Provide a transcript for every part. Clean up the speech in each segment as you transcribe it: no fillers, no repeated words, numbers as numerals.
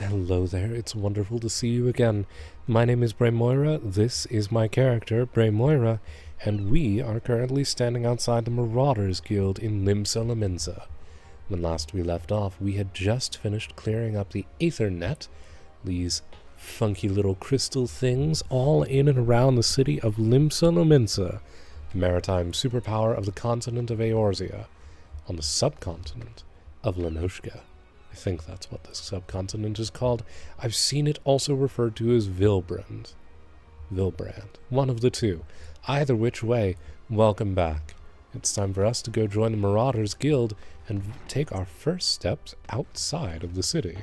Hello there, it's wonderful to see you again. My name is Braemoira, this is my character, Braemoira, and we are currently standing outside the Marauders Guild in Limsa Lominsa. When last we left off, we had just finished clearing up the Aether Net, these funky little crystal things, all in and around the city of Limsa Lominsa, the maritime superpower of the continent of Eorzea, on the subcontinent of Lenoshka. I think that's what this subcontinent is called. I've seen it also referred to as Vilbrand, one of the two. Either which way, welcome back. It's time for us to go join the Marauders Guild and take our first steps outside of the city.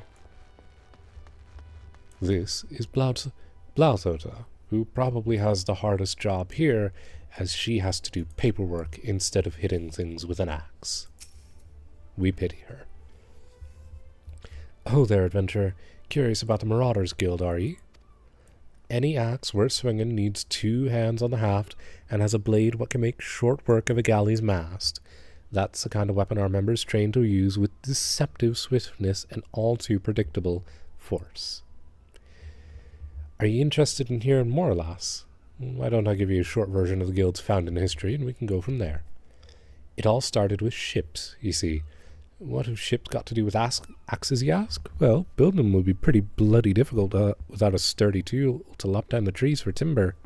This is Blautota, who probably has the hardest job here, as she has to do paperwork instead of hitting things with an axe. We pity her. Oh there, adventurer. Curious about the Marauders Guild, are ye? Any axe worth swinging needs 2 hands on the haft and has a blade what can make short work of a galley's mast. That's the kind of weapon our members train to use with deceptive swiftness and all too predictable force. Are you interested in hearing more, lass? Why don't I give you a short version of the guild's founding history and we can go from there. It all started with ships, you see. What have ships got to do with axes, you ask? Well, building them would be pretty bloody difficult without a sturdy tool to lop down the trees for timber.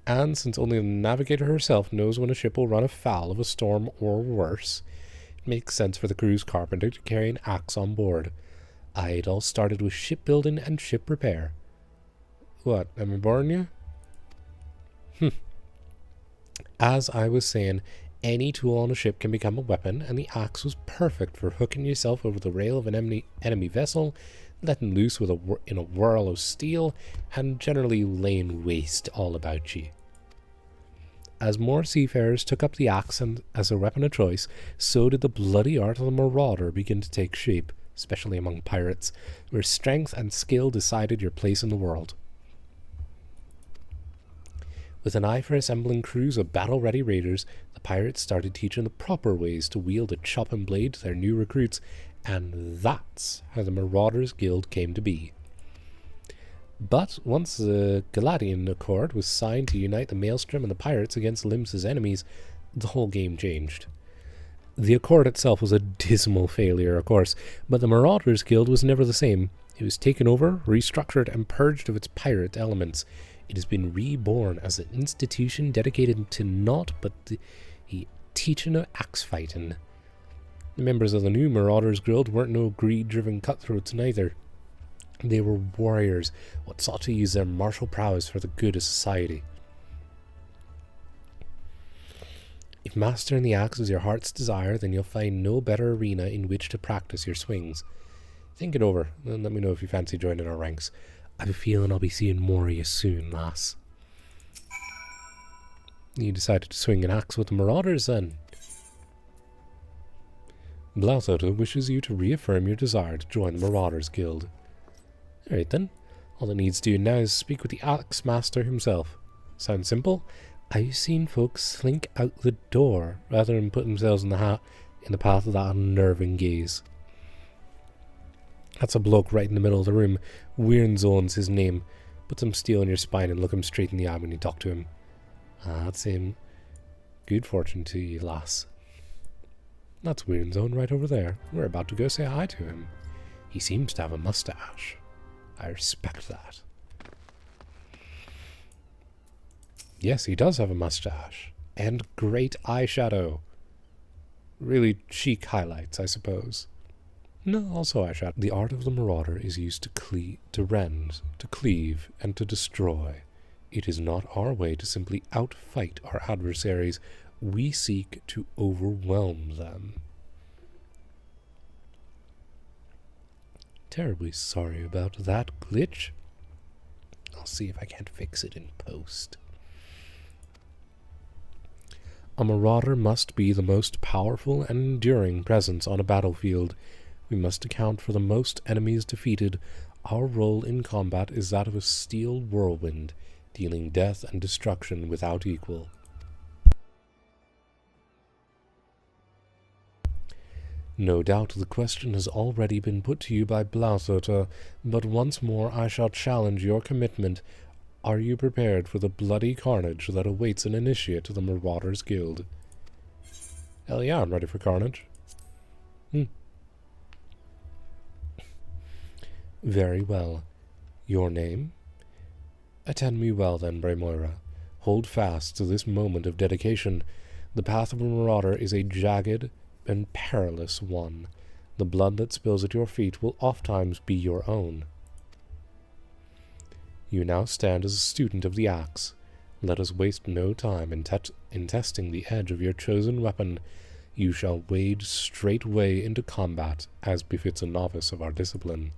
And since only the navigator herself knows when a ship will run afoul of a storm or worse, it makes sense for the crew's carpenter to carry an axe on board. It all started with shipbuilding and ship repair. What, am I boring you? As I was saying, any tool on a ship can become a weapon, and the axe was perfect for hooking yourself over the rail of an enemy vessel, letting loose in a whirl of steel, and generally laying waste all about you. As more seafarers took up the axe as a weapon of choice, so did the bloody art of the marauder begin to take shape, especially among pirates, where strength and skill decided your place in the world. With an eye for assembling crews of battle-ready raiders, the pirates started teaching the proper ways to wield a chopping blade to their new recruits, and that's how the Marauders Guild came to be. But once the Galadian Accord was signed to unite the Maelstrom and the pirates against Limsa's enemies, the whole game changed. The Accord itself was a dismal failure, of course, but the Marauders Guild was never the same. It was taken over, restructured, and purged of its pirate elements. It has been reborn as an institution dedicated to naught but the teaching of axe fighting. The members of the new Marauders Guild weren't no greed-driven cutthroats neither. They were warriors, what sought to use their martial prowess for the good of society. If mastering the axe is your heart's desire, then you'll find no better arena in which to practice your swings. Think it over, and let me know if you fancy joining our ranks. I have a feeling I'll be seeing more of you soon, lass. You decided to swing an axe with the Marauders, then? Blautota wishes you to reaffirm your desire to join the Marauders Guild. Alright then, all it needs to do now is speak with the Axe Master himself. Sound simple? I've seen folks slink out the door rather than put themselves in the path of that unnerving gaze. That's a bloke right in the middle of the room. Wyrnzone's his name. Put some steel in your spine and look him straight in the eye when you talk to him. That's him. Good fortune to you, lass. That's Wyrnzone right over there. We're about to go say hi to him. He seems to have a mustache. I respect that. Yes, he does have a mustache. And great eyeshadow. Really chic highlights, I suppose. No, also eyeshadow. The art of the marauder is used to rend, to cleave, and to destroy. It is not our way to simply outfight our adversaries. We seek to overwhelm them. Terribly sorry about that glitch. I'll see if I can't fix it in post. A marauder must be the most powerful and enduring presence on a battlefield. We must account for the most enemies defeated. Our role in combat is that of a steel whirlwind, dealing death and destruction without equal. No doubt the question has already been put to you by Blausota, but once more I shall challenge your commitment. Are you prepared for the bloody carnage that awaits an initiate to the Marauders Guild? Hell yeah, I'm ready for carnage. Very well. Your name? Attend me well then, Braemoira. Hold fast to this moment of dedication. The path of a marauder is a jagged and perilous one. The blood that spills at your feet will ofttimes be your own. You now stand as a student of the axe. Let us waste no time in testing the edge of your chosen weapon. You shall wade straightway into combat, as befits a novice of our discipline.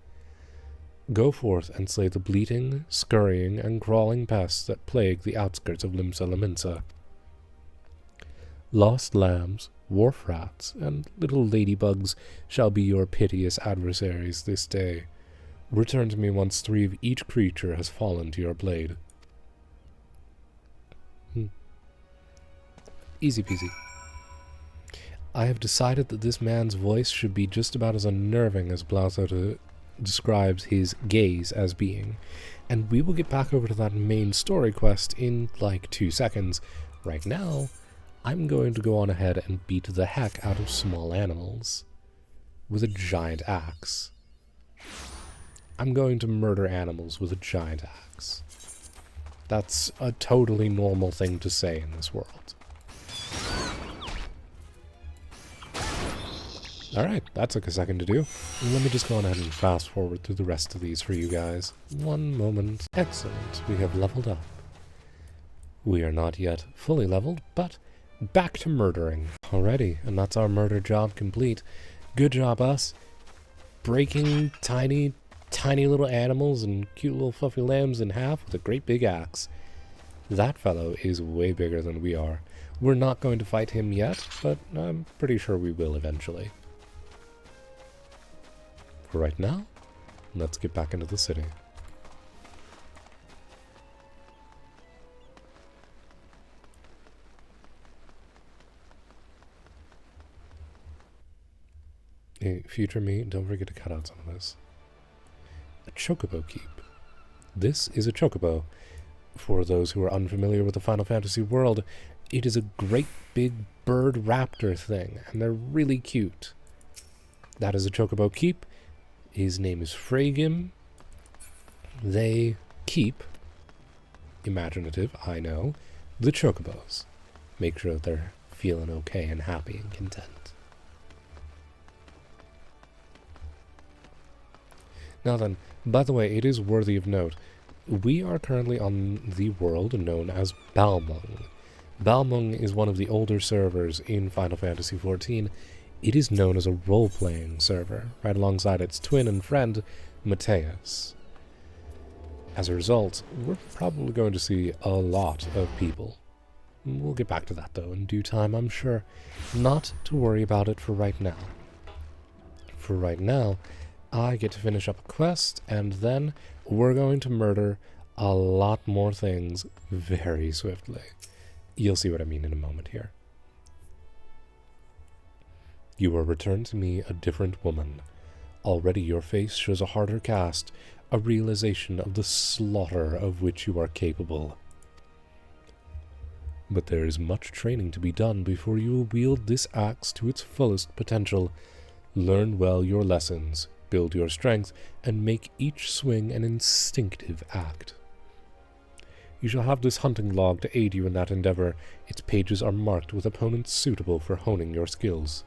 Go forth and slay the bleating, scurrying, and crawling pests that plague the outskirts of Limsa Laminsa. Lost lambs, wharf rats, and little ladybugs shall be your piteous adversaries this day. Return to me once 3 of each creature has fallen to your blade. Easy peasy. I have decided that this man's voice should be just about as unnerving as Blausota describes his gaze as being, and we will get back over to that main story quest in like 2 seconds. Right now, I'm going to go on ahead and beat the heck out of small animals with a giant axe. I'm going to murder animals with a giant axe. That's a totally normal thing to say in this world. Alright, that took a second to do. Let me just go on ahead and fast forward through the rest of these for you guys. One moment. Excellent, we have leveled up. We are not yet fully leveled, but back to murdering. Alrighty, and that's our murder job complete. Good job, us. Breaking tiny little animals and cute little fluffy lambs in half with a great big axe. That fellow is way bigger than we are. We're not going to fight him yet, but I'm pretty sure we will eventually. For right now, let's get back into the city. Hey, future me, don't forget to cut out some of this. A chocobo keep. This is a chocobo. For those who are unfamiliar with the Final Fantasy world, it is a great big bird raptor thing, and they're really cute. That is a chocobo keep. His name is Fragim. They keep, imaginative, I know, the chocobos. Make sure that they're feeling okay and happy and content. Now then, by the way, it is worthy of note, we are currently on the world known as Balmung. Balmung is one of the older servers in Final Fantasy XIV. It is known as a role-playing server, right alongside its twin and friend, Mateus. As a result, we're probably going to see a lot of people. We'll get back to that, though, in due time, I'm sure. Not to worry about it for right now. For right now, I get to finish up a quest, and then we're going to murder a lot more things very swiftly. You'll see what I mean in a moment here. You are returned to me a different woman. Already your face shows a harder cast, a realization of the slaughter of which you are capable. But there is much training to be done before you will wield this axe to its fullest potential. Learn well your lessons, build your strength, and make each swing an instinctive act. You shall have this hunting log to aid you in that endeavor. Its pages are marked with opponents suitable for honing your skills.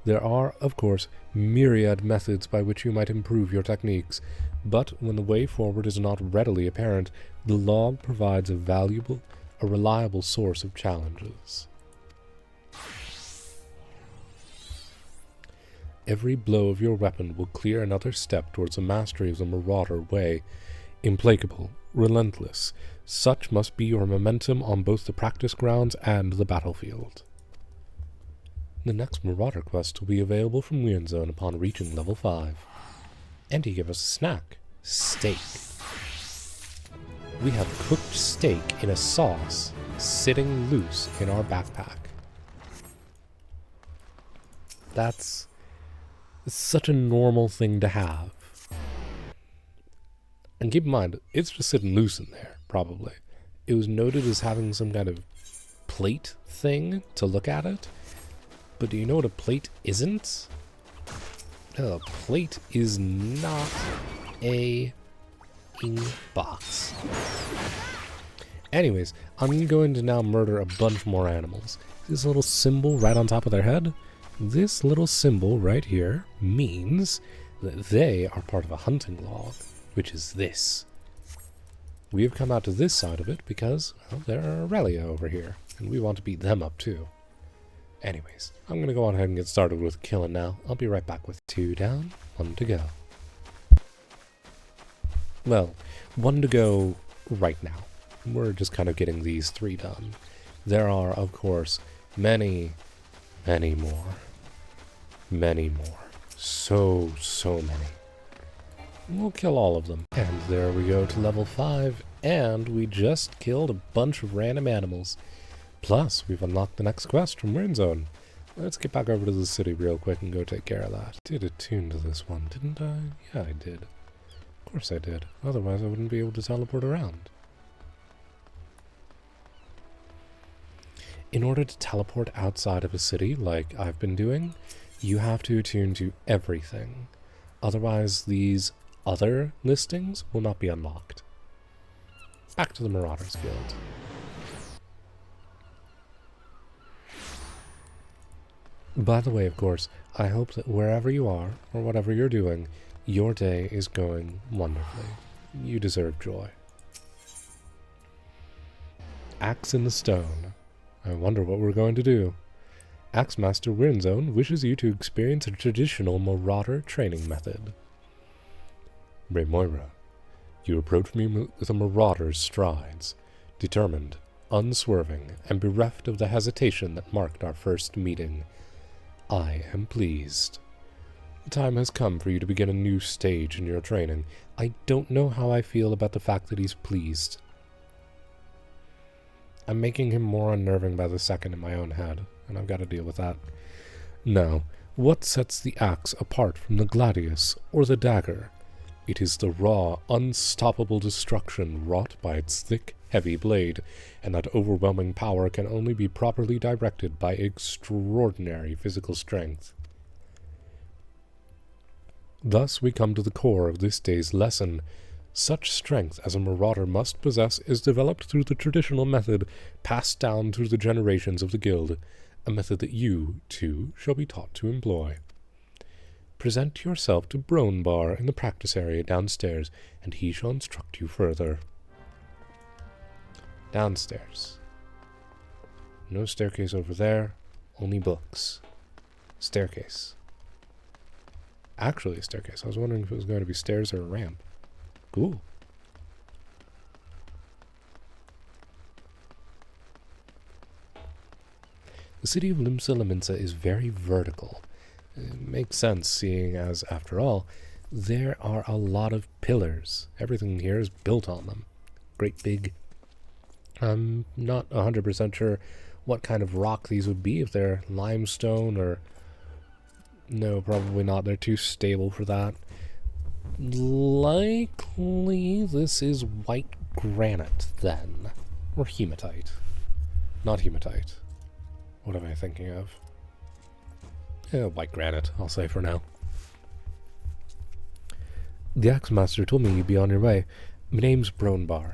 There are, of course, myriad methods by which you might improve your techniques, but when the way forward is not readily apparent, the log provides a reliable source of challenges. Every blow of your weapon will clear another step towards the mastery of the Marauder way. Implacable, relentless, such must be your momentum on both the practice grounds and the battlefield. The next Marauder quest will be available from Weird Zone upon reaching level 5. And he gave us a snack. Steak. We have cooked steak in a sauce sitting loose in our backpack. That's such a normal thing to have. And keep in mind, it's just sitting loose in there, probably. It was noted as having some kind of plate thing to look at it. But do you know what a plate isn't? A plate is not a box. Anyways, I'm going to now murder a bunch more animals. This little symbol right on top of their head, this little symbol right here means that they are part of a hunting log, which is this. We have come out to this side of it because, well, there are Aurelia over here, and we want to beat them up too. Anyways, I'm going to go on ahead and get started with killing now. I'll be right back with 2 down, 1 to go. Well, 1 to go right now. We're just kind of getting these 3 done. There are, of course, many more. Many more. So many. We'll kill all of them. And there we go to level 5, and we just killed a bunch of random animals. Plus, we've unlocked the next quest from Ruin Zone. Let's get back over to the city real quick and go take care of that. Did attune to this one, didn't I? Yeah, I did. Of course I did. Otherwise, I wouldn't be able to teleport around. In order to teleport outside of a city, like I've been doing, you have to attune to everything. Otherwise, these other listings will not be unlocked. Back to the Marauders Guild. By the way, of course, I hope that wherever you are, or whatever you're doing, your day is going wonderfully. You deserve joy. Axe in the stone. I wonder what we're going to do. Axe Master Ruin Zone wishes you to experience a traditional marauder training method. Braemoira, you approach me with a marauder's strides, determined, unswerving, and bereft of the hesitation that marked our first meeting. I am pleased. The time has come for you to begin a new stage in your training. I don't know how I feel about the fact that he's pleased. I'm making him more unnerving by the second in my own head, and I've got to deal with that. Now, what sets the axe apart from the gladius or the dagger? It is the raw, unstoppable destruction wrought by its thick, heavy blade, and that overwhelming power can only be properly directed by extraordinary physical strength. Thus we come to the core of this day's lesson. Such strength as a marauder must possess is developed through the traditional method passed down through the generations of the guild, a method that you, too, shall be taught to employ. Present yourself to Braemoira in the practice area downstairs, and he shall instruct you further. Downstairs. No staircase over there, only books. Staircase. Actually a staircase. I was wondering if it was going to be stairs or a ramp. Cool. The city of Limsa Laminsa is very vertical. It makes sense, seeing as, after all, there are a lot of pillars. Everything here is built on them. Great big... I'm not 100% sure what kind of rock these would be, if they're limestone or... No, probably not. They're too stable for that. Likely this is white granite, then. Or hematite. Not hematite. What am I thinking of? White granite, I'll say for now. The Axe Master told me you'd be on your way. My name's Braemoira.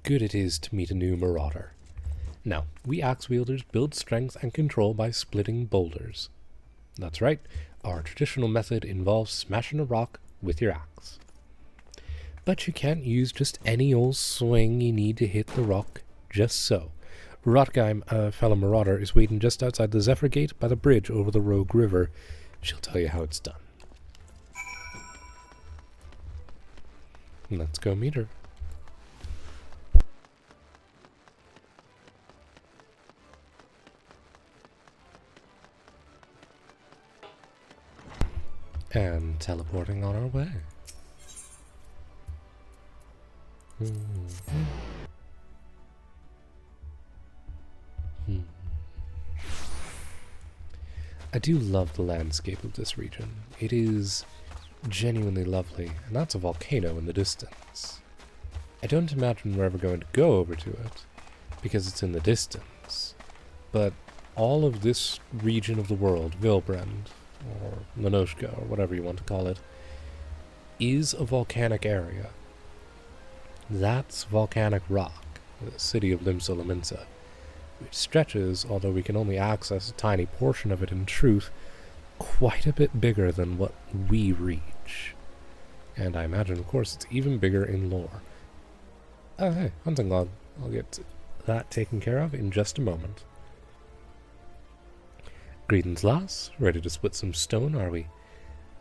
Good it is to meet a new marauder. Now, we axe wielders build strength and control by splitting boulders. That's right, our traditional method involves smashing a rock with your axe. But you can't use just any old swing, you need to hit the rock just so. Rotgeim, a fellow marauder, is waiting just outside the Zephyr Gate by the bridge over the Rogue River. She'll tell you how it's done. Let's go meet her. And teleporting on our way. I do love the landscape of this region. It is genuinely lovely, and that's a volcano in the distance. I don't imagine we're ever going to go over to it, because it's in the distance. But all of this region of the world, Vilbrand, or Lenoshka, or whatever you want to call it, is a volcanic area. That's volcanic rock, the city of Limsa, which stretches, although we can only access a tiny portion of it in truth, quite a bit bigger than what we reach. And I imagine, of course, it's even bigger in lore. Oh, hey, hunting log. I'll get that taken care of in just a moment. Greetings, lass. Ready to split some stone, are we?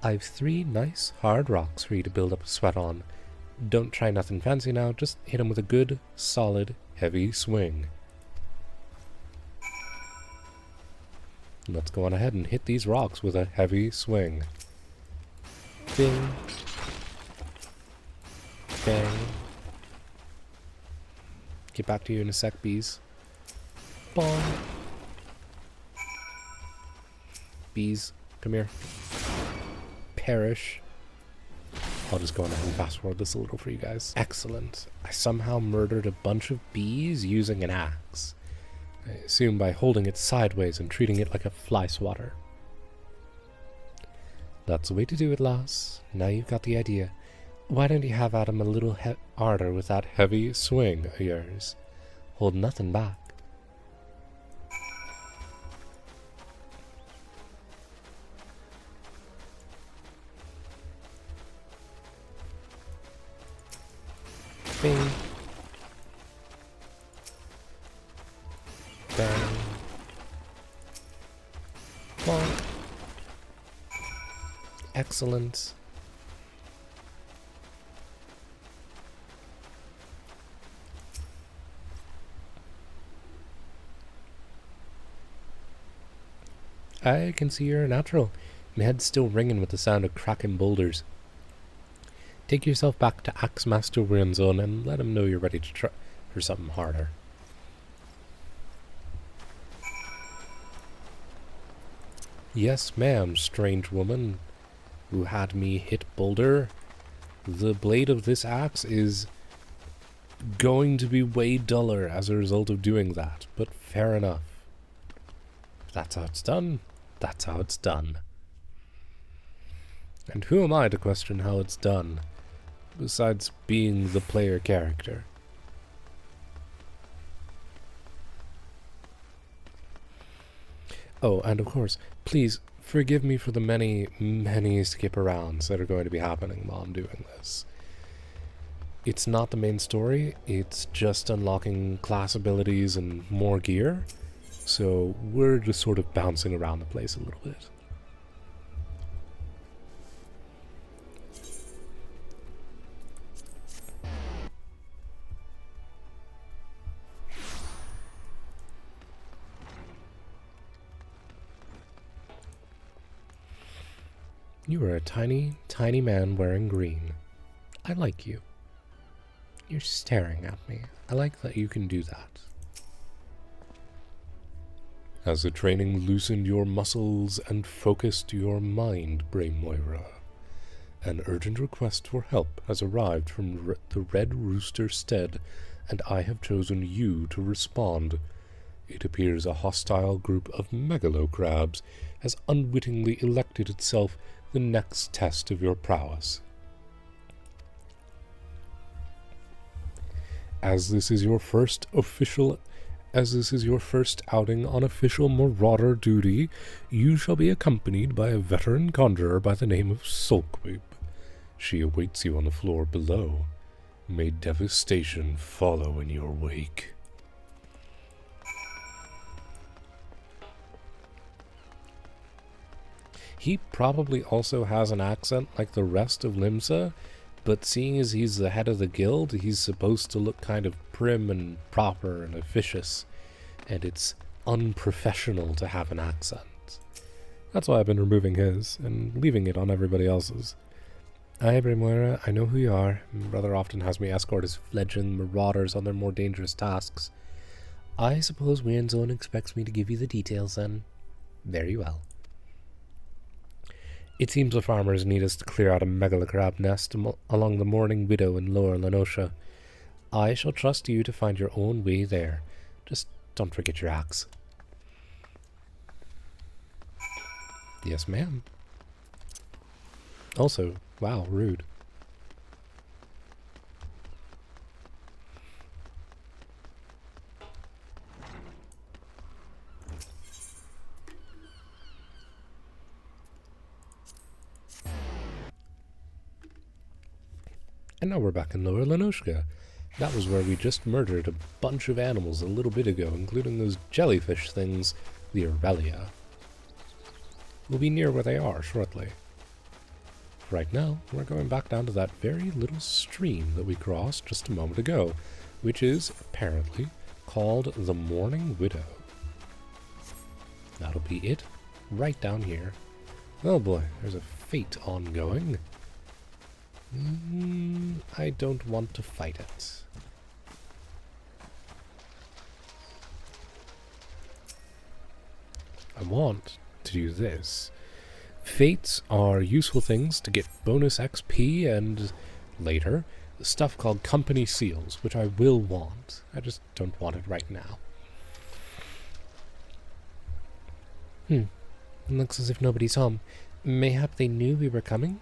I've 3 nice, hard rocks for you to build up a sweat on. Don't try nothing fancy now, just hit 'em with a good, solid, heavy swing. Let's go on ahead and hit these rocks with a heavy swing. Bing. Bang. Get back to you in a sec, bees. Bong. Bees, come here. Perish. I'll just go on ahead and fast forward this a little for you guys. Excellent. I somehow murdered a bunch of bees using an axe. I assume by holding it sideways and treating it like a fly swatter. That's the way to do it, lass. Now you've got the idea. Why don't you have at him a little harder with that heavy swing of yours? Hold nothing back. Bing. Bang. Bonk. Excellent. I can see you're a natural. My head's still ringing with the sound of cracking boulders. Take yourself back to Axe Master Wyrmzone and let him know you're ready to try for something harder. Yes, ma'am, strange woman who had me hit boulder. The blade of this axe is going to be way duller as a result of doing that, but fair enough. If that's how it's done, that's how it's done. And who am I to question how it's done, besides being the player character? Oh, and of course, please forgive me for the many, many skip-arounds that are going to be happening while I'm doing this. It's not the main story, it's just unlocking class abilities and more gear, so we're just sort of bouncing around the place a little bit. You are a tiny, tiny man wearing green. I like you. You're staring at me. I like that you can do that. Has the training loosened your muscles and focused your mind, Braemoira? An urgent request for help has arrived from the Red Rooster Stead, and I have chosen you to respond. It appears a hostile group of megalocrabs has unwittingly elected itself the next test of your prowess. As this is your first outing on official marauder duty, you shall be accompanied by a veteran conjurer by the name of Sulkwib. She awaits you on the floor below. May devastation follow in your wake. He probably also has an accent like the rest of Limsa, but seeing as he's the head of the guild, he's supposed to look kind of prim and proper and officious, and it's unprofessional to have an accent. That's why I've been removing his and leaving it on everybody else's. Aye, Braemoira, I know who you are. My brother often has me escort his fledgling marauders on their more dangerous tasks. I suppose Wyrmzone expects me to give you the details then. Very well. It seems the farmers need us to clear out a megalocrab nest along the Mourning Widow in Lower Lenosha. I shall trust you to find your own way there. Just don't forget your axe. Yes, ma'am. Also, wow, rude. And now we're back in Lower Lenosha. That was where we just murdered a bunch of animals a little bit ago, including those jellyfish things, the Aurelia. We'll be near where they are shortly. Right now, we're going back down to that very little stream that we crossed just a moment ago, which is, apparently, called the Mourning Widow. That'll be it, right down here. Oh boy, there's a fate ongoing. I don't want to fight it. I want to do this. Fates are useful things to get bonus XP and, later, stuff called company seals, which I will want. I just don't want it right now. It looks as if nobody's home. Mayhap they knew we were coming?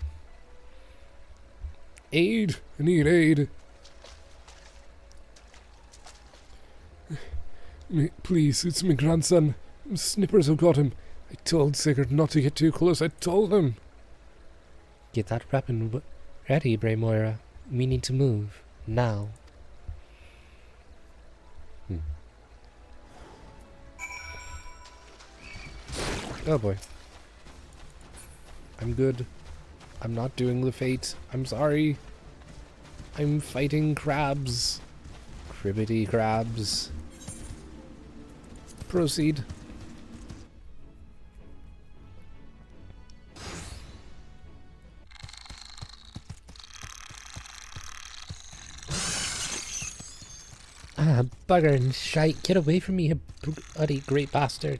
Aid! I need aid! Please, it's my grandson. Snippers have got him. I told Sigurd not to get too close. I told him. Get that weapon ready, Braemoira. We need to move. Now. Oh boy. I'm good. I'm not doing the fate. I'm sorry. I'm fighting crabs. Cribbity crabs. Proceed. Ah, bugger and shite. Get away from me, you bloody great bastard.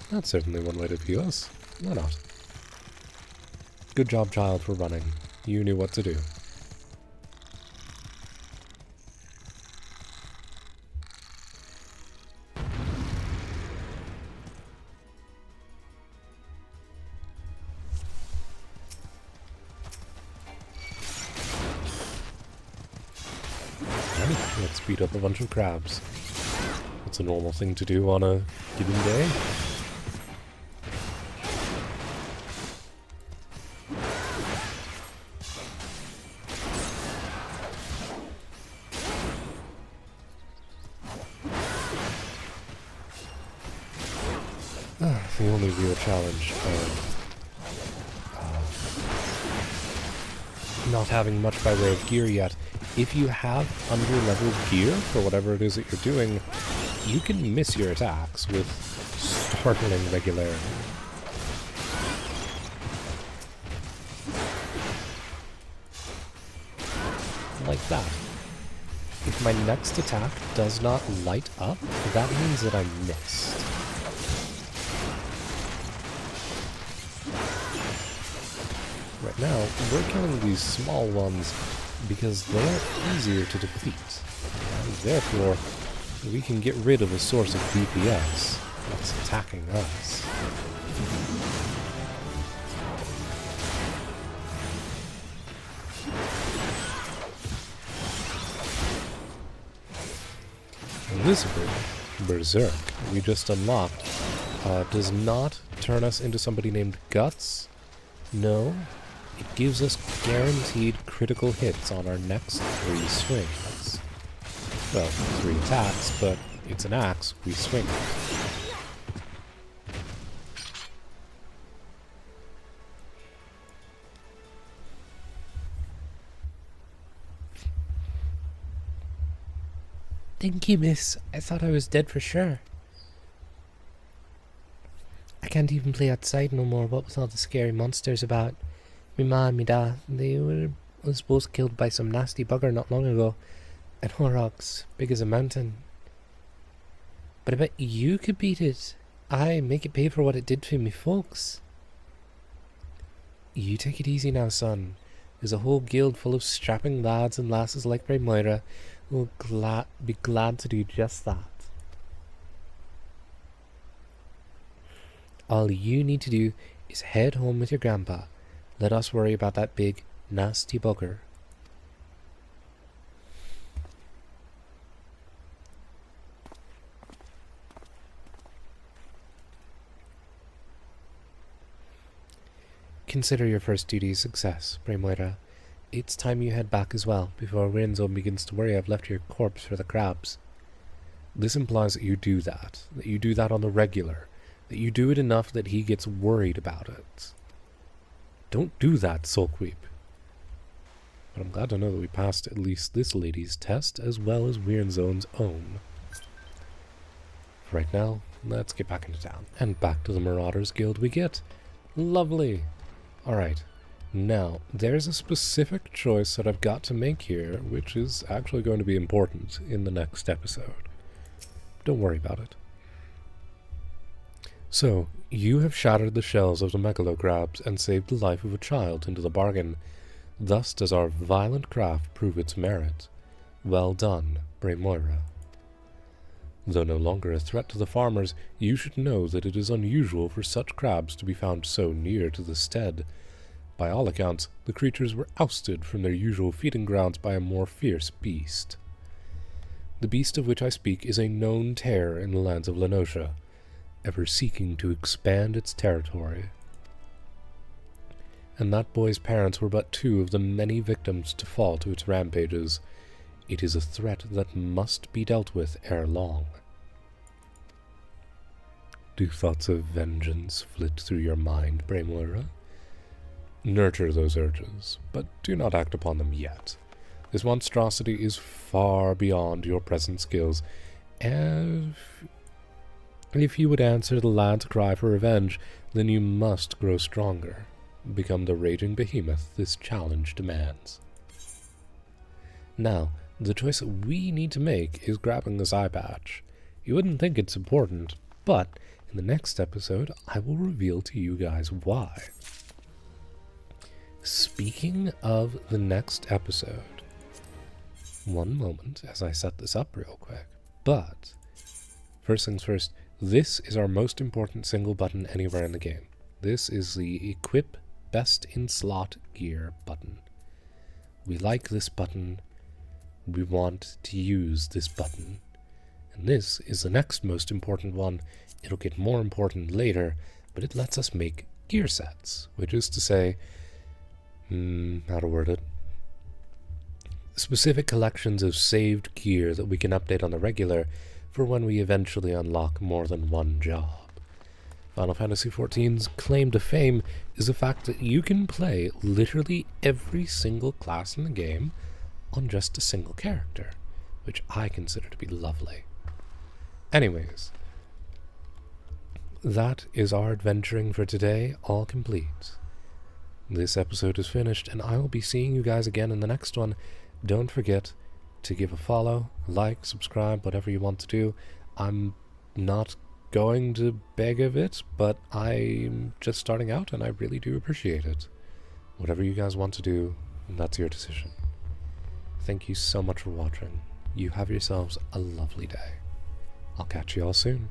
That's certainly one way to view us. Why not? Good job, child, for running. You knew what to do. Let's beat up a bunch of crabs. It's a normal thing to do on a given day. The only real challenge of not having much by way of gear yet. If you have under-leveled gear for whatever it is that you're doing, you can miss your attacks with startling regularity. Like that. If my next attack does not light up, that means that I missed. Right now, we're killing these small ones because they're easier to defeat, and therefore we can get rid of a source of DPS that's attacking us. This Berserk we just unlocked does not turn us into somebody named Guts. No, it gives us guaranteed critical hits on our next 3 swings. Well, 3 attacks, but it's an axe, we swing it. Thank you, miss. I thought I was dead for sure. I can't even play outside no more. What was all the scary monsters about? Me ma and me dad, they was both killed by some nasty bugger not long ago. And Horrocks, big as a mountain. But I bet you could beat it. Aye, make it pay for what it did for me folks. You take it easy now, son. There's a whole guild full of strapping lads and lasses like Braemoira who will be glad to do just that. All you need to do is head home with your grandpa. Let us worry about that big, nasty bugger. Consider your first duty a success, Braemoira. It's time you head back as well, before Wyrnzone begins to worry I've left your corpse for the crabs. This implies that you do that on the regular, that you do it enough that he gets worried about it. Don't do that, Sulkweep. But I'm glad to know that we passed at least this lady's test, as well as Wyrnzone's own. For right now, let's get back into town. And back to the Marauders Guild we get. Lovely! Alright, now, there's a specific choice that I've got to make here, which is actually going to be important in the next episode. Don't worry about it. So, you have shattered the shells of the megalocrabs and saved the life of a child into the bargain. Thus does our violent craft prove its merit. Well done, Braemoira. Though no longer a threat to the farmers, you should know that it is unusual for such crabs to be found so near to the stead. By all accounts, the creatures were ousted from their usual feeding grounds by a more fierce beast. The beast of which I speak is a known terror in the lands of Lenosha, ever seeking to expand its territory. And that boy's parents were but two of the many victims to fall to its rampages. It is a threat that must be dealt with ere long. Do thoughts of vengeance flit through your mind, Braemoira? Nurture those urges, but do not act upon them yet. This monstrosity is far beyond your present skills, and if you would answer the lad's cry for revenge, then you must grow stronger, become the raging behemoth this challenge demands. Now, the choice that we need to make is grabbing this eye patch. You wouldn't think it's important, but in the next episode, I will reveal to you guys why. Speaking of the next episode, one moment as I set this up real quick, but first things first, this is our most important single button anywhere in the game. This is the Equip Best in Slot Gear button. We like this button. We want to use this button. And this is the next most important one. It'll get more important later, but it lets us make gear sets, which is to say, how to word it? Specific collections of saved gear that we can update on the regular for when we eventually unlock more than one job. Final Fantasy XIV's claim to fame is the fact that you can play literally every single class in the game on just a single character, which I consider to be lovely. Anyways, that is our adventuring for today, all complete. This episode is finished, and I will be seeing you guys again in the next one. Don't forget to give a follow, like, subscribe, whatever you want to do. I'm not going to beg of it, but I'm just starting out, and I really do appreciate it. Whatever you guys want to do, that's your decision. Thank you so much for watching. You have yourselves a lovely day. I'll catch you all soon.